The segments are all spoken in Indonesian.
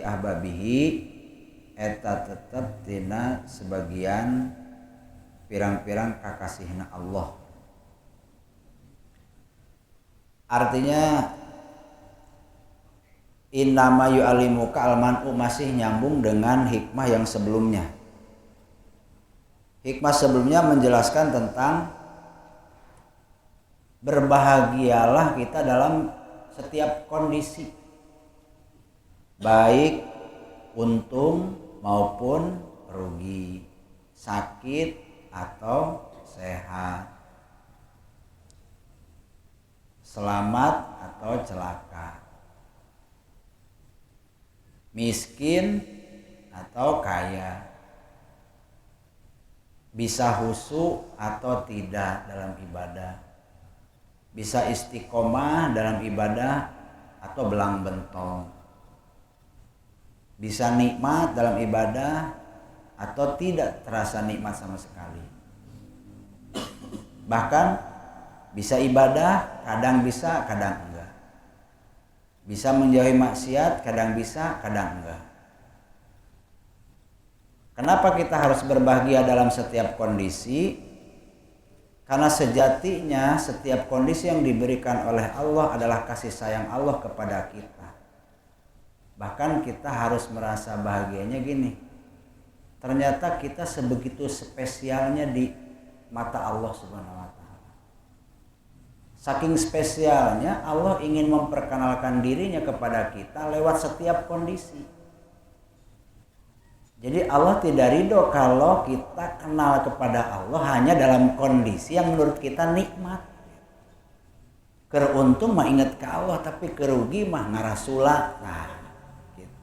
ahbabihi eta tetep tina sebagian pirang-pirang kakasihna Allah. Artinya innama yu'allimuka al-man'u masih nyambung dengan hikmah yang sebelumnya. Hikmah sebelumnya menjelaskan tentang berbahagialah kita dalam setiap kondisi, baik untung maupun rugi, sakit atau sehat, selamat atau celaka, miskin atau kaya, bisa khusyuk atau tidak dalam ibadah, bisa istiqomah dalam ibadah atau belang bentong, bisa nikmat dalam ibadah atau tidak terasa nikmat sama sekali. Bahkan bisa ibadah, kadang bisa, kadang enggak. Bisa menjauhi maksiat, kadang bisa, kadang enggak. Kenapa kita harus berbahagia dalam setiap kondisi? Karena sejatinya setiap kondisi yang diberikan oleh Allah adalah kasih sayang Allah kepada kita. Bahkan kita harus merasa bahagianya gini. Ternyata kita sebegitu spesialnya di mata Allah Subhanahu wa taala. Saking spesialnya Allah ingin memperkenalkan dirinya kepada kita lewat setiap kondisi. Jadi Allah tidak ridho kalau kita kenal kepada Allah hanya dalam kondisi yang menurut kita nikmat. Keruntung mah ingat ke Allah, tapi kerugi mah ngarasula. Nah, gitu.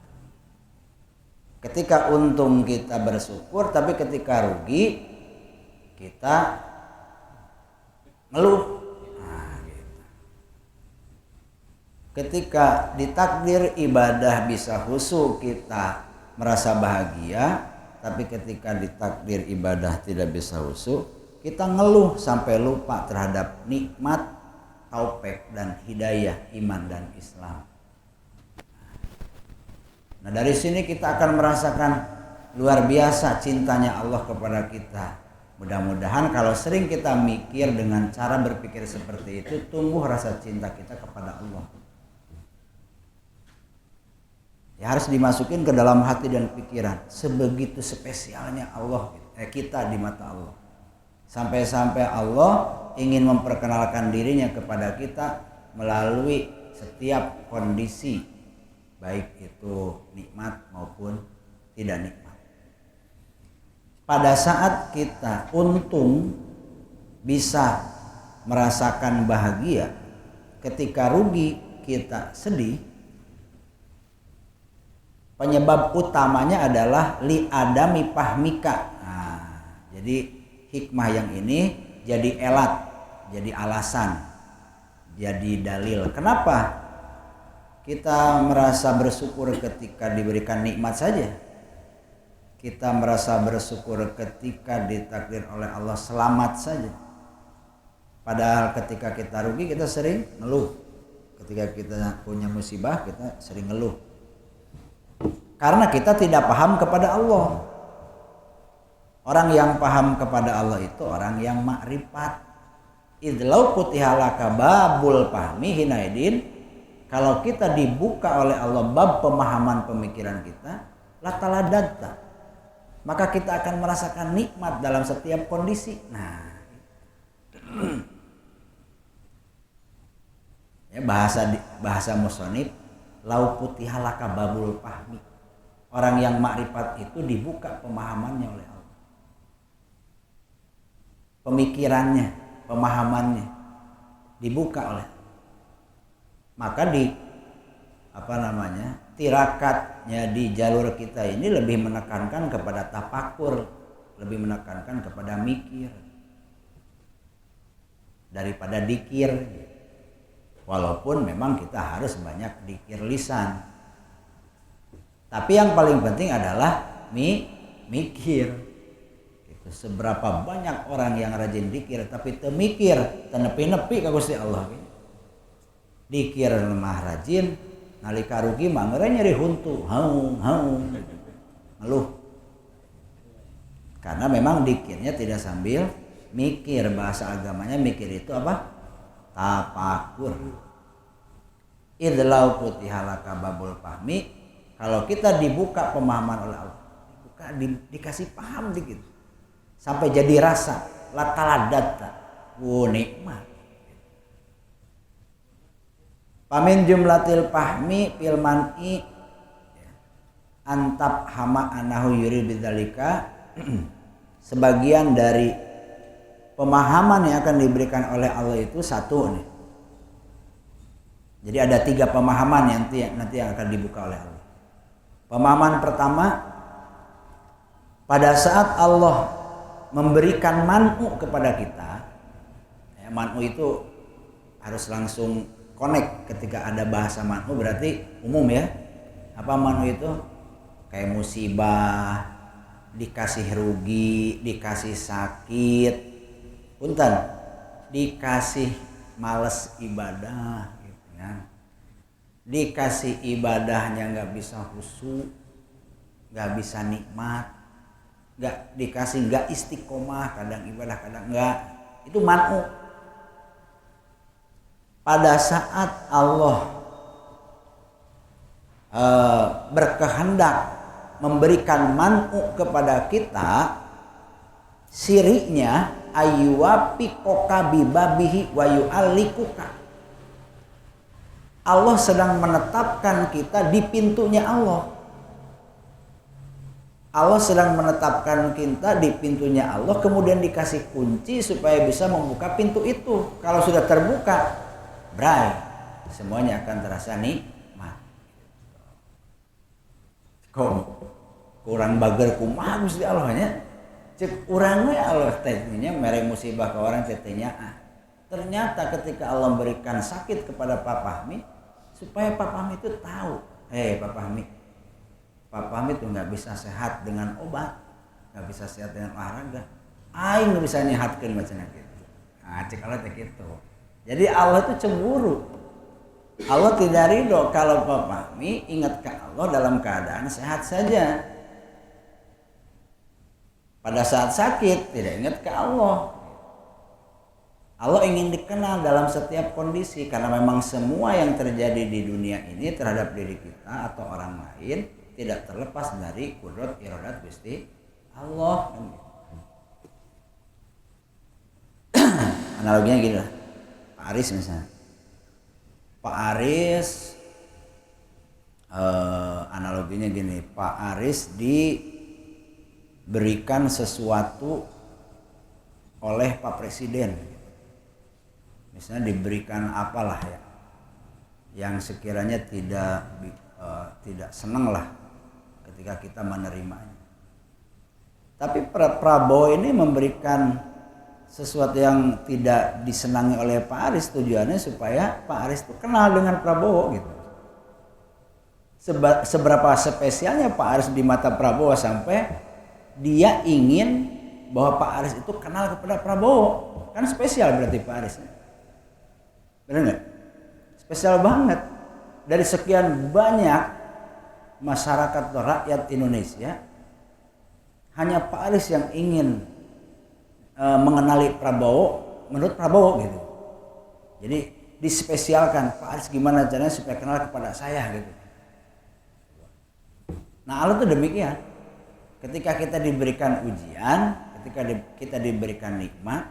Ketika untung kita bersyukur, tapi ketika rugi kita ngeluh. Nah, gitu. Ketika ditakdir ibadah bisa khusyuk kita merasa bahagia, tapi ketika ditakdir ibadah tidak bisa khusyuk, kita ngeluh sampai lupa terhadap nikmat, taufik dan hidayah iman dan Islam. Nah, dari sini kita akan merasakan luar biasa cintanya Allah kepada kita. Mudah-mudahan kalau sering kita mikir dengan cara berpikir seperti itu, tumbuh rasa cinta kita kepada Allah. Ya, harus dimasukin ke dalam hati dan pikiran. Sebegitu spesialnya Allah, kita di mata Allah. Sampai-sampai Allah ingin memperkenalkan dirinya kepada kita melalui setiap kondisi, baik itu nikmat maupun tidak nikmat. Pada saat kita untung bisa merasakan bahagia, ketika rugi kita sedih. Penyebab utamanya adalah li adami fahmika. Nah, jadi hikmah yang ini jadi elat, jadi alasan, jadi dalil. Kenapa kita merasa bersyukur ketika diberikan nikmat saja? Kita merasa bersyukur ketika ditakdir oleh Allah selamat saja. Padahal ketika kita rugi kita sering ngeluh. Ketika kita punya musibah kita sering ngeluh. Karena kita tidak paham kepada Allah. Orang yang paham kepada Allah itu orang yang makrifat. Idlau putihalaka babul fahmi hinaidin. Kalau kita dibuka oleh Allah bab pemahaman pemikiran kita, lataladata, maka kita akan merasakan nikmat dalam setiap kondisi. Nah, ya bahasa musonib, lau putihalaka babul fahmi. Orang yang makrifat itu dibuka pemahamannya oleh Allah. Pemikirannya, pemahamannya dibuka oleh Allah. Maka tirakatnya di jalur kita ini lebih menekankan kepada tafakur, lebih menekankan kepada mikir daripada dikir. Walaupun memang kita harus banyak dikir lisan. Tapi yang paling penting adalah mikir. Itu seberapa banyak orang yang rajin dikir tapi teu mikir, teu nepi-nepi ka Gusti Allah. Dikir mah rajin Nalika rugi mah nyeri huntu, haung ngeluh. Karena memang dikirnya tidak sambil mikir, bahasa agamanya mikir itu apa? Tapakur. Idlau putihalaka babul fahmi, kalau kita dibuka pemahaman oleh Allah, dikasih paham dikit, sampai jadi rasa, lataladata, nikmat. Pamin jumlatil fahmi fil man'i antap hama anahu yuri bidzalika. Sebagian dari pemahaman yang akan diberikan oleh Allah itu satu nih. Jadi ada 3 pemahaman yang nanti yang akan dibuka oleh Allah. Pemahaman pertama, pada saat Allah memberikan man'u kepada kita, man'u itu harus langsung connect. Ketika ada bahasa man'u berarti umum ya. Apa man'u itu? Kayak musibah, dikasih rugi, dikasih sakit, punten, dikasih males ibadah, gitu kan? Dikasih ibadahnya nggak bisa khusyuk, nggak bisa nikmat, nggak istiqomah, kadang ibadah kadang nggak, itu man'u. Pada saat Allah berkehendak memberikan man'u kepada kita, sirinya ayyuwafiqoka bibabihi wa yu'allikuka. Allah sedang menetapkan kita di pintunya Allah. Allah sedang menetapkan kita di pintunya Allah, kemudian dikasih kunci supaya bisa membuka pintu itu. Kalau sudah terbuka, bray, semuanya akan terasa nikmat. Kurang bager kumaha Gusti Allah nya. Cek urang we Allah teh nya mere musibah ka orang teh nya. Ternyata ketika Allah memberikan sakit kepada Pak Fahmi supaya Pak Fahmi itu tahu, Pak Fahmi. Pak Fahmi itu nggak bisa sehat dengan obat, nggak bisa sehat dengan olahraga. Aing nggak bisa nyehatkeun macam gitu. Nah, cek Allah teh gitu. Jadi Allah itu cemburu. Allah tidak ridho kalau Pak Fahmi ingat ke Allah dalam keadaan sehat saja. Pada saat sakit tidak ingat ke Allah. Allah ingin dikenal dalam setiap kondisi, karena memang semua yang terjadi di dunia ini terhadap diri kita atau orang lain tidak terlepas dari qudrat iradat Gusti Allah. Analoginya gini lah, Pak Aris misalnya. Pak Aris analoginya gini, Pak Aris diberikan sesuatu oleh Pak Presiden, misalnya diberikan apalah ya, yang sekiranya tidak senang lah ketika kita menerimanya. Tapi Prabowo ini memberikan sesuatu yang tidak disenangi oleh Pak Aris, tujuannya supaya Pak Aris itu kenal dengan Prabowo gitu. Seberapa spesialnya Pak Aris di mata Prabowo sampai dia ingin bahwa Pak Aris itu kenal kepada Prabowo. Kan spesial berarti Pak Aris. Benar nggak? Spesial banget. Dari sekian banyak masyarakat atau rakyat Indonesia, hanya Pak Aris yang ingin mengenali Prabowo menurut Prabowo gitu. Jadi dispesialkan, Pak Aris gimana caranya supaya kenal kepada saya gitu. Nah Allah tuh demikian. Ketika kita diberikan ujian, ketika kita diberikan nikmat,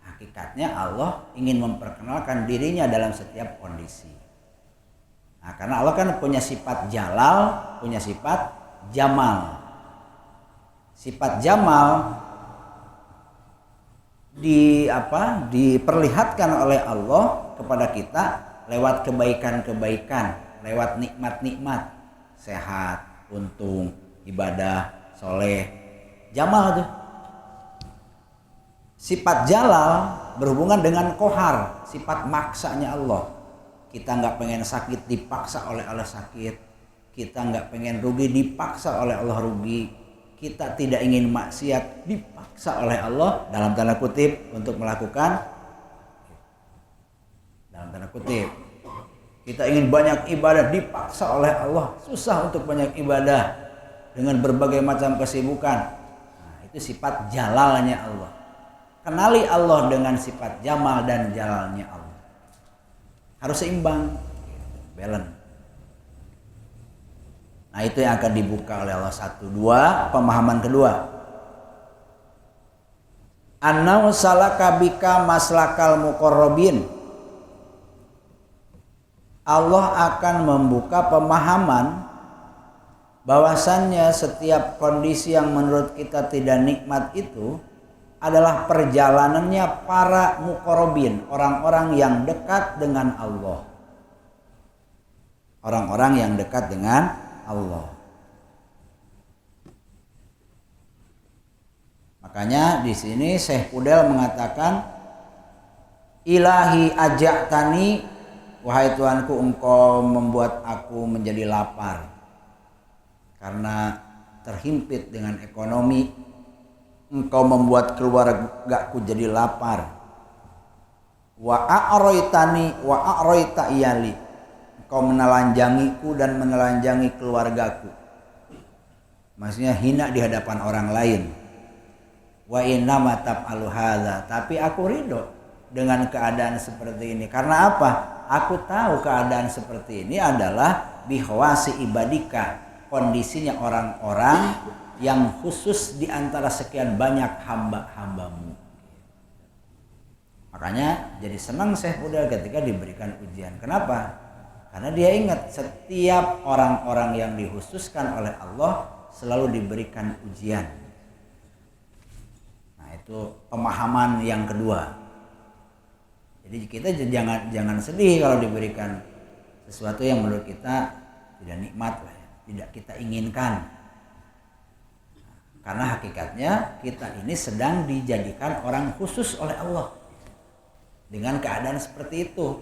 hakikatnya Allah ingin memperkenalkan dirinya dalam setiap kondisi. Nah, karena Allah kan punya sifat jalal, punya sifat jamal. Sifat jamal diperlihatkan oleh Allah kepada kita lewat kebaikan-kebaikan, lewat nikmat-nikmat, sehat, untung, ibadah, soleh, jamal tuh. Sifat jalal berhubungan dengan kohar, sifat maksanya Allah. Kita nggak pengen sakit dipaksa oleh Allah sakit, kita nggak pengen rugi dipaksa oleh Allah rugi, kita tidak ingin maksiat dipaksa oleh Allah dalam tanda kutip untuk melakukan, dalam tanda kutip Kita ingin banyak ibadah, dipaksa oleh Allah, susah untuk banyak ibadah dengan berbagai macam kesibukan. Nah, itu sifat jalalnya Allah. Kenali Allah dengan sifat jamal dan jalalnya Allah. Harus seimbang, balance. Nah, itu yang akan dibuka oleh Allah. 1, 2, pemahaman kedua. Annau salaka bika maslakal muqarrabin. Allah akan membuka pemahaman bahwasannya setiap kondisi yang menurut kita tidak nikmat itu adalah perjalanannya para muqarrabin, orang-orang yang dekat dengan Allah. Orang-orang yang dekat dengan Allah. Makanya di sini Syekh Fudel mengatakan, Ilahi aja'tani, wahai Tuhanku, engkau membuat aku menjadi lapar karena terhimpit dengan ekonomi. Engkau membuat keluargaku jadi lapar. Wa a'roitani wa a'roita iyali, engkau menelanjangiku dan menelanjangi keluargaku. Maksudnya hina di hadapan orang lain. Wa innama taf'alu hadza, tapi aku ridho dengan keadaan seperti ini. Karena apa? Aku tahu keadaan seperti ini adalah bihwasi ibadika, kondisinya orang-orang yang khusus di antara sekian banyak hamba-hambamu. Makanya jadi senang Syekh Fudel ketika diberikan ujian. Kenapa? Karena dia ingat setiap orang-orang yang dikhususkan oleh Allah selalu diberikan ujian. Nah, itu pemahaman yang kedua. Jadi kita jangan sedih kalau diberikan sesuatu yang menurut kita tidak nikmat lah ya, tidak kita inginkan. Karena hakikatnya kita ini sedang dijadikan orang khusus oleh Allah. Dengan keadaan seperti itu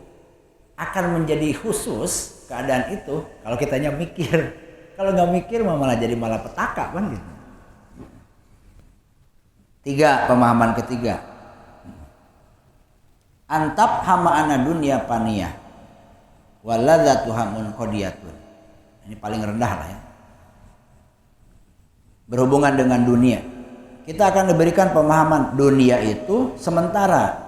akan menjadi khusus keadaan itu kalau kitanya mikir. Kalau nggak mikir malah jadi malapetaka kan gitu. 3, pemahaman ketiga. Antap hama ana dunia paniyah waladzatuha munqadiyatun. Ini paling rendah lah ya. Berhubungan dengan dunia, kita akan diberikan pemahaman dunia itu sementara.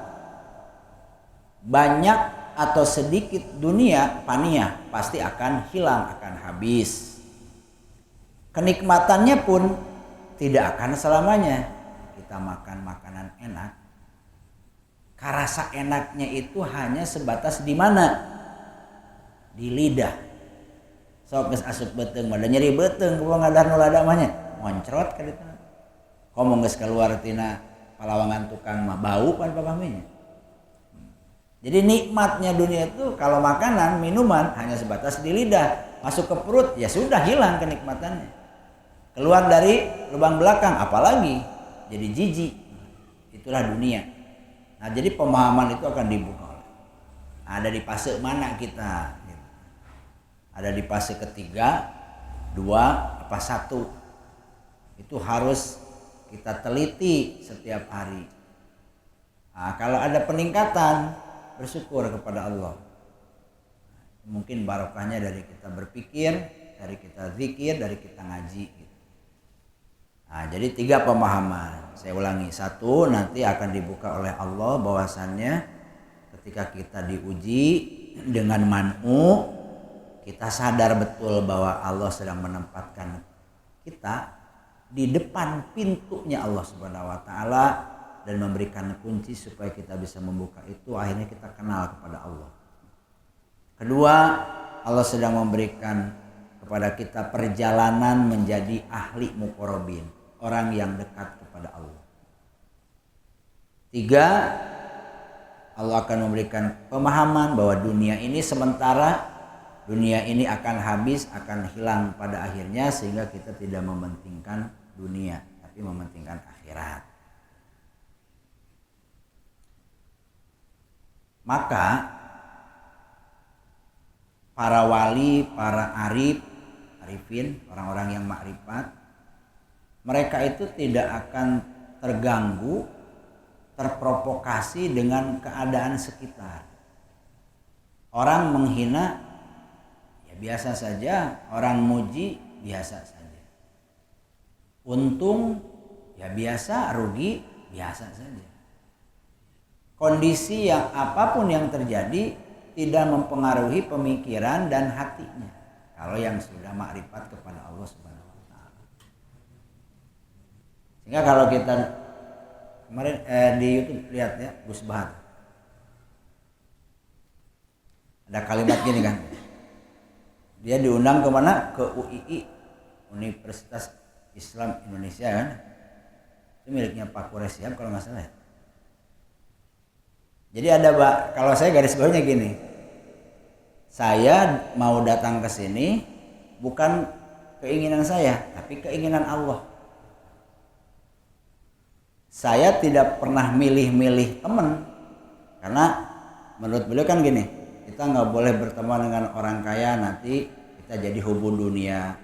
Banyak atau sedikit dunia paniyah pasti akan hilang, akan habis. Kenikmatannya pun tidak akan selamanya. Kita makan makanan enak, rasa enaknya itu hanya sebatas di mana? Di lidah. Sok geus asup beuteung mah, da nyeri beuteung kumaha ngadar nu lada mah nya. Moncrot ka ditu. Komo geus keluar tina palawangan tukang mah bau pan papaminya. Jadi nikmatnya dunia itu kalau makanan, minuman hanya sebatas di lidah, masuk ke perut ya sudah hilang kenikmatannya. Keluar dari lubang belakang apalagi jadi jijik. Itulah dunia. Nah, jadi pemahaman itu akan dibuka. Ada di fase mana kita? Ada di fase ketiga, 2, apa 1? Itu harus kita teliti setiap hari. Nah, kalau ada peningkatan, bersyukur kepada Allah. Mungkin barokahnya dari kita berpikir, dari kita zikir, dari kita ngaji. Nah, jadi 3 pemahaman. Saya ulangi. 1, nanti akan dibuka oleh Allah bahwasannya ketika kita diuji dengan man'u, kita sadar betul bahwa Allah sedang menempatkan kita di depan pintunya Allah Subhanahu wa taala dan memberikan kunci supaya kita bisa membuka itu. Akhirnya kita kenal kepada Allah. Kedua, Allah sedang memberikan kepada kita perjalanan menjadi ahli muqarrabin, orang yang dekat kepada Allah. 3, Allah akan memberikan pemahaman bahwa dunia ini sementara, dunia ini akan habis, akan hilang pada akhirnya, sehingga kita tidak mementingkan dunia tapi mementingkan akhirat. Maka para wali, para arifin, orang-orang yang makrifat, mereka itu tidak akan terganggu, terprovokasi dengan keadaan sekitar. Orang menghina ya biasa saja, orang muji biasa saja. Untung ya biasa, rugi biasa saja. Kondisi yang apapun yang terjadi tidak mempengaruhi pemikiran dan hatinya kalau yang sudah makrifat kepada Allah Subhanahu wa taala. Sehingga kalau kita kemarin di YouTube lihat ya, Gus Bahat. Ada kalimat gini kan, dia diundang kemana? Ke UII, Universitas Islam Indonesia kan, itu miliknya Pak Quraish Shihab kalau nggak salah ya. Jadi ada kalau saya garis bawahnya gini, saya mau datang ke sini bukan keinginan saya, tapi keinginan Allah. Saya tidak pernah milih-milih teman, karena menurut beliau kan gini, kita nggak boleh berteman dengan orang kaya, nanti kita jadi hubun dunia.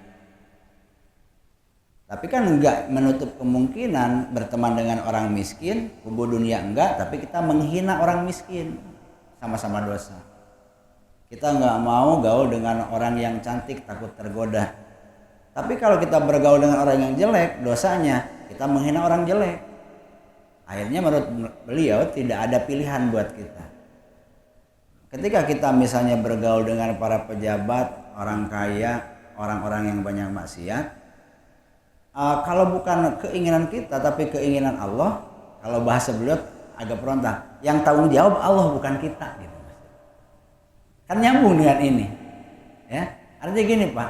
Tapi kan nggak menutup kemungkinan berteman dengan orang miskin, hubun dunia enggak, tapi kita menghina orang miskin, sama-sama dosa. Kita nggak mau gaul dengan orang yang cantik, takut tergoda. Tapi kalau kita bergaul dengan orang yang jelek, dosanya kita menghina orang jelek. Akhirnya menurut beliau tidak ada pilihan buat kita. Ketika kita misalnya bergaul dengan para pejabat, orang kaya, orang-orang yang banyak maksiat, kalau bukan keinginan kita tapi keinginan Allah, kalau bahasa beliau agak berontak, yang tanggung jawab Allah bukan kita gitu. Kan nyambung dengan ini. Ya, artinya gini, Pak.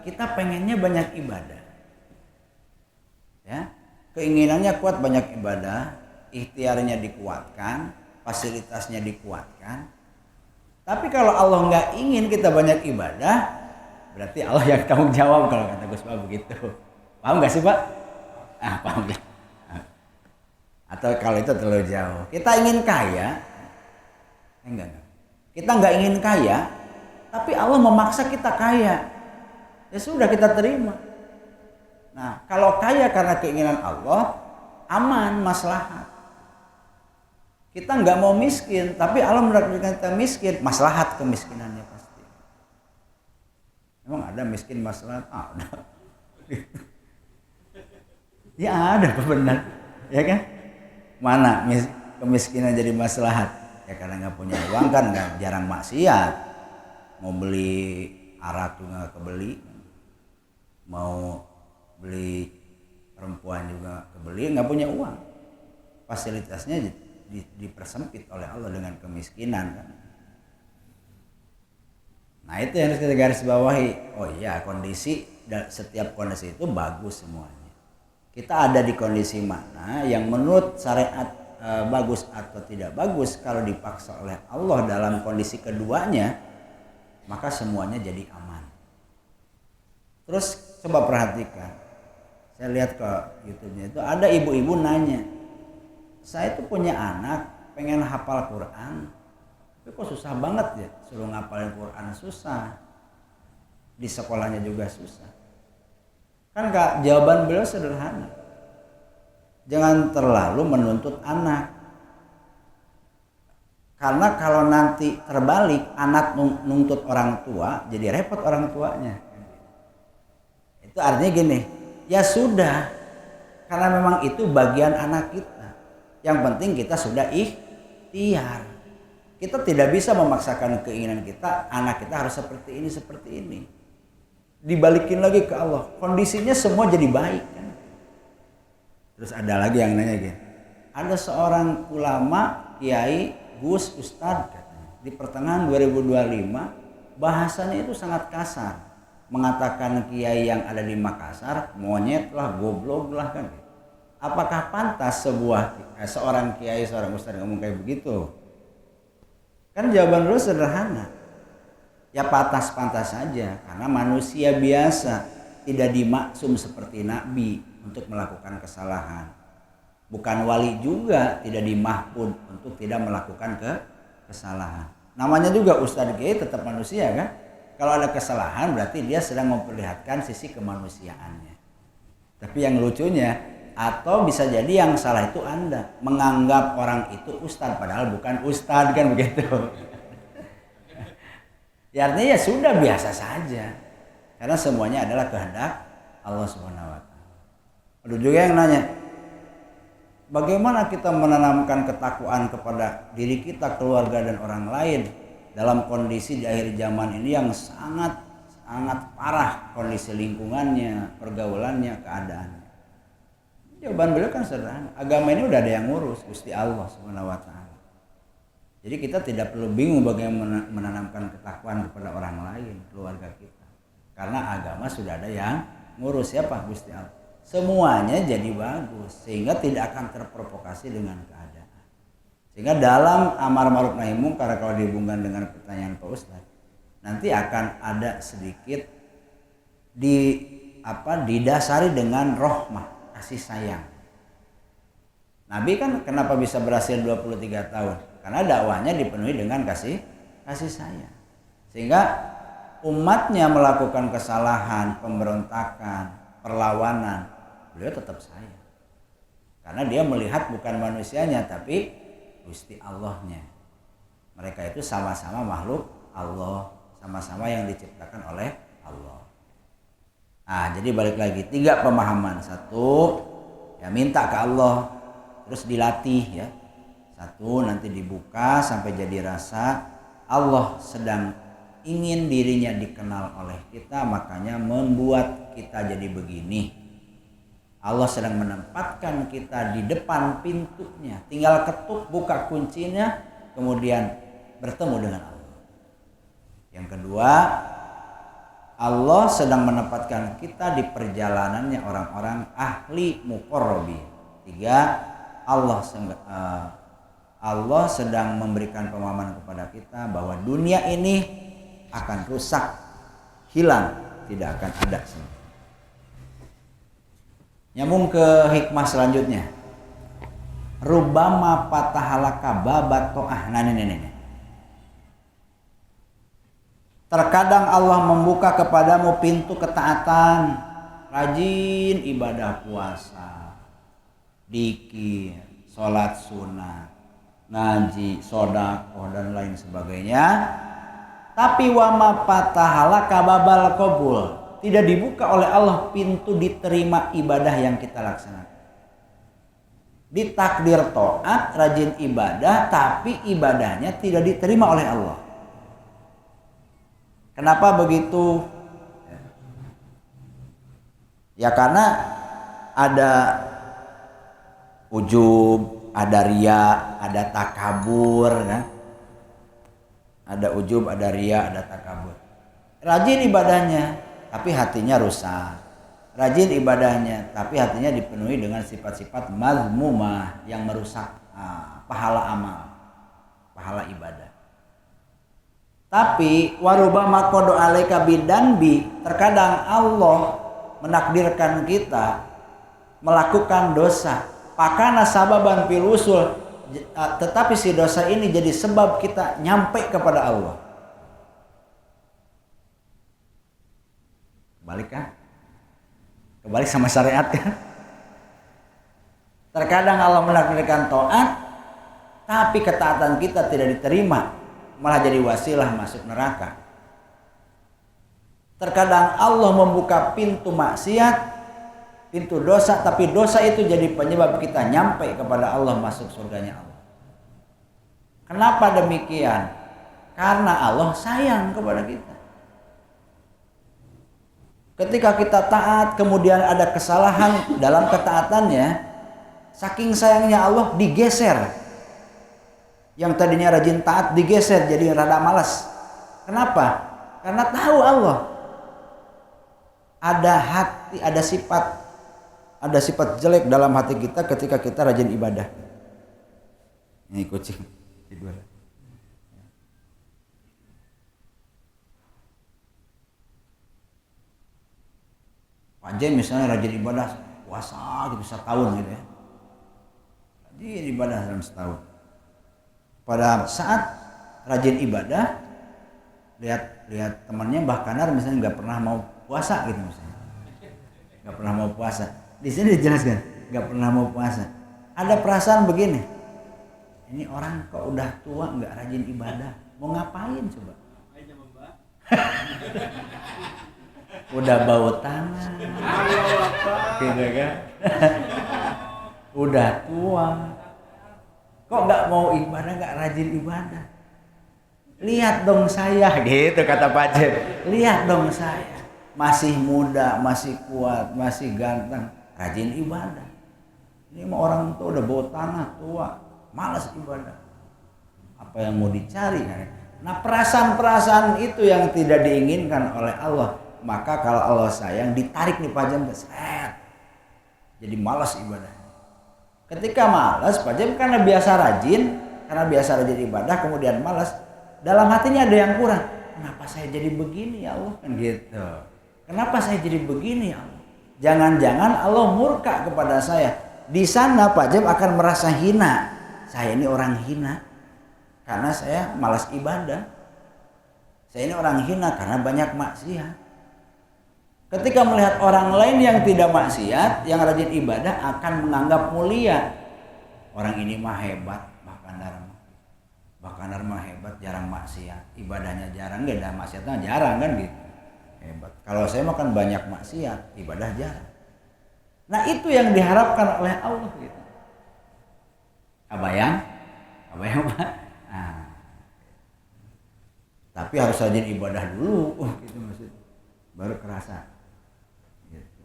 Kita pengennya banyak ibadah. Ya. Keinginannya kuat banyak ibadah, ikhtiarnya dikuatkan, fasilitasnya dikuatkan. Tapi kalau Allah nggak ingin kita banyak ibadah, berarti Allah yang tanggung jawab kalau kata Gus Pak begitu. Paham nggak sih Pak? Paham ya. Atau kalau itu terlalu jauh. Kita ingin kaya, enggak. Kita nggak ingin kaya, tapi Allah memaksa kita kaya. Ya sudah kita terima. Nah, kalau kaya karena keinginan Allah, aman, maslahat. Kita nggak mau miskin, tapi Allah menakdirkan kita miskin, maslahat kemiskinannya pasti. Emang ada miskin maslahat? Ada. Ya ada, benar, ya kan? Mana kemiskinan jadi maslahat? Ya karena nggak punya uang kan, nggak, jarang maksiat. Mau beli arak juga nggak kebeli, mau beli perempuan juga kebeli, nggak punya uang. Fasilitasnya dipersempit oleh Allah dengan kemiskinan kan. Nah itu yang harus kita garis bawahi. Oh iya, kondisi dan setiap kondisi itu bagus semuanya. Kita ada di kondisi mana yang menurut syariat bagus atau tidak bagus, kalau dipaksa oleh Allah dalam kondisi keduanya, maka semuanya jadi aman. Terus coba perhatikan. Saya lihat ke YouTube-nya itu ada ibu-ibu nanya, saya tuh punya anak pengen hafal Quran, tapi kok susah banget ya, suruh ngapalin Quran susah, di sekolahnya juga susah. Kan Kak, jawaban beliau sederhana, jangan terlalu menuntut anak, karena kalau nanti terbalik anak nuntut orang tua, jadi repot orang tuanya. Itu artinya gini, ya sudah, karena memang itu bagian anak kita. Yang penting kita sudah ikhtiar. Kita tidak bisa memaksakan keinginan kita, anak kita harus seperti ini. Dibalikin lagi ke Allah, kondisinya semua jadi baik kan. Terus ada lagi yang nanya gini, ada seorang ulama, kiai, Gus, Ustadz katanya, di pertengahan 2025 bahasanya itu sangat kasar, mengatakan kiai yang ada di Makassar monyet lah, goblok lah kan. Apakah pantas seorang kiai, seorang ustadz ngomong kayak begitu? Kan jawaban lu sederhana, ya pantas-pantas saja, karena manusia biasa, tidak dimaksum seperti nabi untuk melakukan kesalahan. Bukan wali juga tidak dimahpud untuk tidak melakukan kesalahan. Namanya juga ustadz kiai tetap manusia kan. Kalau ada kesalahan berarti dia sedang memperlihatkan sisi kemanusiaannya. Tapi yang lucunya Atau bisa jadi yang salah itu Anda menganggap orang itu ustadz padahal bukan ustadz, kan begitu. Ya artinya ya sudah, biasa saja. Karena semuanya adalah kehendak Allah Subhanahu wa taala. Ada juga yang nanya, bagaimana kita menanamkan ketakwaan kepada diri kita, keluarga dan orang lain dalam kondisi di akhir zaman ini yang sangat parah kondisi lingkungannya, pergaulannya, keadaannya. Jawaban beliau kan sederhana, agama ini udah ada yang ngurus, Gusti Allah Subhanahu wa taala. Jadi kita tidak perlu bingung bagaimana menanamkan ketakwaan kepada orang lain, keluarga kita. Karena agama sudah ada yang ngurus, siapa? Gusti Allah. Semuanya jadi bagus sehingga tidak akan terprovokasi dengan keadaan. Sehingga dalam amar ma'ruf nahi munkar, kalau dihubungkan dengan pertanyaan Pak Ustadz, nanti akan ada sedikit didasari dengan rahmah, kasih sayang. Nabi kan kenapa bisa berhasil 23 tahun? Karena dakwahnya dipenuhi dengan kasih sayang. Sehingga umatnya melakukan kesalahan, pemberontakan, perlawanan, beliau tetap sayang. Karena dia melihat bukan manusianya tapi Gusti Allahnya. Mereka itu sama-sama makhluk Allah, sama-sama yang diciptakan oleh Allah. Nah, jadi balik lagi, 3 pemahaman. 1, ya minta ke Allah, terus dilatih ya. 1, nanti dibuka sampai jadi rasa Allah sedang ingin dirinya dikenal oleh kita, makanya membuat kita jadi begini. Allah sedang menempatkan kita di depan pintunya, tinggal ketuk, buka kuncinya, kemudian bertemu dengan Allah. Yang kedua, Allah sedang menempatkan kita di perjalanannya orang-orang ahli muqarrabin. 3, Allah sedang memberikan pemahaman kepada kita bahwa dunia ini akan rusak, hilang, tidak akan ada. Nyambung ke hikmah selanjutnya. Rubbama fatahalaka babat ta'ah. Nah ini. Terkadang Allah membuka kepadamu pintu ketaatan, rajin ibadah puasa, dzikir, sholat sunat, ngaji, sedekah dan lain sebagainya. Tapi wama fatahalaka babal qabul, tidak dibuka oleh Allah pintu diterima ibadah yang kita laksanakan. Ditakdir taat, rajin ibadah, tapi ibadahnya tidak diterima oleh Allah. Kenapa begitu? Ya karena ada ujub, ada riya, ada takabur, kan? Ada ujub, ada riya, ada takabur. Rajin ibadahnya, tapi hatinya rusak. Rajin ibadahnya, tapi hatinya dipenuhi dengan sifat-sifat mazmumah yang merusak pahala amal, pahala ibadah. Tapi warubama qadu alaika bidanbi, terkadang Allah menakdirkan kita melakukan dosa, pakana sababan fil usul, tetapi si dosa ini jadi sebab kita nyampe kepada Allah. Balik kan? Kebalik sama syariat kan? Terkadang Allah menakdirkan taat, tapi ketaatan kita tidak diterima, malah jadi wasilah masuk neraka. Terkadang Allah membuka pintu maksiat, pintu dosa, tapi dosa itu jadi penyebab kita nyampe kepada Allah, masuk surganya Allah. Kenapa demikian? Karena Allah sayang kepada kita. Ketika kita taat kemudian ada kesalahan dalam ketaatannya, saking sayangnya Allah digeser. Yang tadinya rajin taat digeser jadi rada malas. Kenapa? Karena tahu Allah ada hati, ada sifat jelek dalam hati kita ketika kita rajin ibadah. Ini kucing tidur. Pak Jem misalnya rajin ibadah puasa gitu setahun gitu ya. Rajin ibadah dalam setahun. Pada saat rajin ibadah, lihat temannya Mbah Kanar misalnya nggak pernah mau puasa gitu misalnya, nggak pernah mau puasa. Di sini dijelaskan nggak pernah mau puasa. Ada perasaan begini, ini orang kok udah tua nggak rajin ibadah, mau ngapain coba? Udah bau tangan, gitu kan? Udah tua, kok nggak mau ibadah, nggak rajin ibadah? Lihat dong saya, gitu kata Pak Jen. Lihat dong saya, masih muda, masih kuat, masih ganteng, rajin ibadah. Ini mah orang tua udah bau tanah, tua, malas ibadah. Apa yang mau dicari kan? Nah, perasaan-perasaan itu yang tidak diinginkan oleh Allah. Maka kalau Allah sayang, ditarik nih Pak Jen, set, jadi malas ibadah. Ketika malas, Pak Jen karena biasa rajin ibadah, kemudian malas. Dalam hatinya ada yang kurang. Kenapa saya jadi begini ya Allah? Kan gitu. Kenapa saya jadi begini ya Allah? Jangan-jangan Allah murka kepada saya. Di sana Pak Jem akan merasa hina. Saya ini orang hina karena saya malas ibadah. Saya ini orang hina karena banyak maksiat. Ketika melihat orang lain yang tidak maksiat, yang rajin ibadah, akan menganggap mulia. Orang ini mah hebat, Bahkan mah hebat, jarang maksiat, ibadahnya jarang, gak ada maksiatnya jarang kan gitu. Hebat. Kalau saya makan banyak maksiat, ibadah jarang. Nah, itu yang diharapkan oleh Allah gitu. Abayang Pak. Nah. Tapi harus rajin ibadah dulu, gitu maksud. Baru kerasa. Gitu.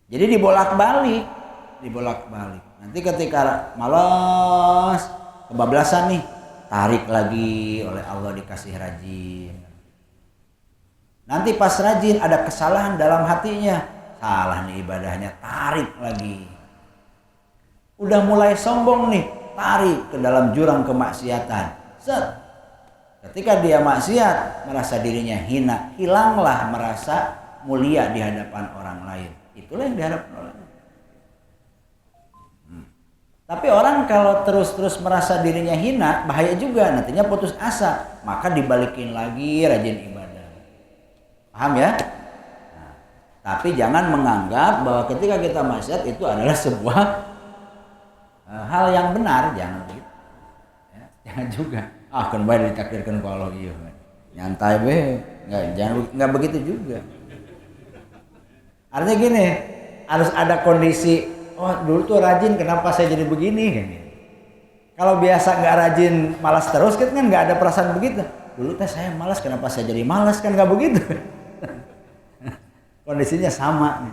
Jadi dibolak-balik. Nanti ketika malas, kebablasan nih, tarik lagi oleh Allah, dikasih rajin. Nanti pas rajin ada kesalahan dalam hatinya, salah nih ibadahnya, tarik lagi. Udah mulai sombong nih, tarik ke dalam jurang kemaksiatan. Set. Ketika dia maksiat, merasa dirinya hina, hilanglah merasa mulia di hadapan orang lain. Itulah yang diharapkan oleh Allah. Tapi orang kalau terus-terus merasa dirinya hina, bahaya juga, nantinya putus asa. Maka dibalikin lagi, rajin ibadah. Paham ya? Nah, tapi jangan menganggap bahwa ketika kita maksiat itu adalah sebuah hal yang benar. Jangan begitu. Ya, jangan juga. Kembali ditakdirkan ku Allah, iya. Nyantai be, nggak begitu juga. Artinya gini, harus ada kondisi. Oh, dulu tuh rajin, kenapa saya jadi begini? Kalau biasa nggak rajin, malas terus, kan nggak ada perasaan begitu. Dulu teh saya malas, kenapa saya jadi malas? Kan nggak begitu. Kondisinya sama.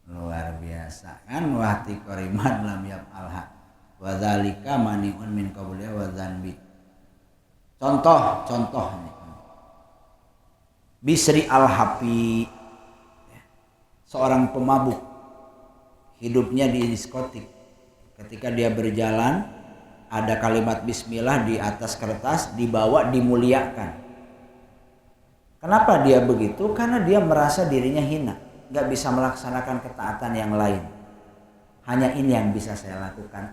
Luar biasa kan, wahti koriman lam yaf'alha wa dzalika mani'un min qabliha wa dzanbi. Contoh nih. Bisri al-Hafi, seorang pemabuk, hidupnya di diskotik. Ketika dia berjalan, ada kalimat bismillah di atas kertas, dibawa, dimuliakan. Kenapa dia begitu? Karena dia merasa dirinya hina, gak bisa melaksanakan ketaatan yang lain. Hanya ini yang bisa saya lakukan.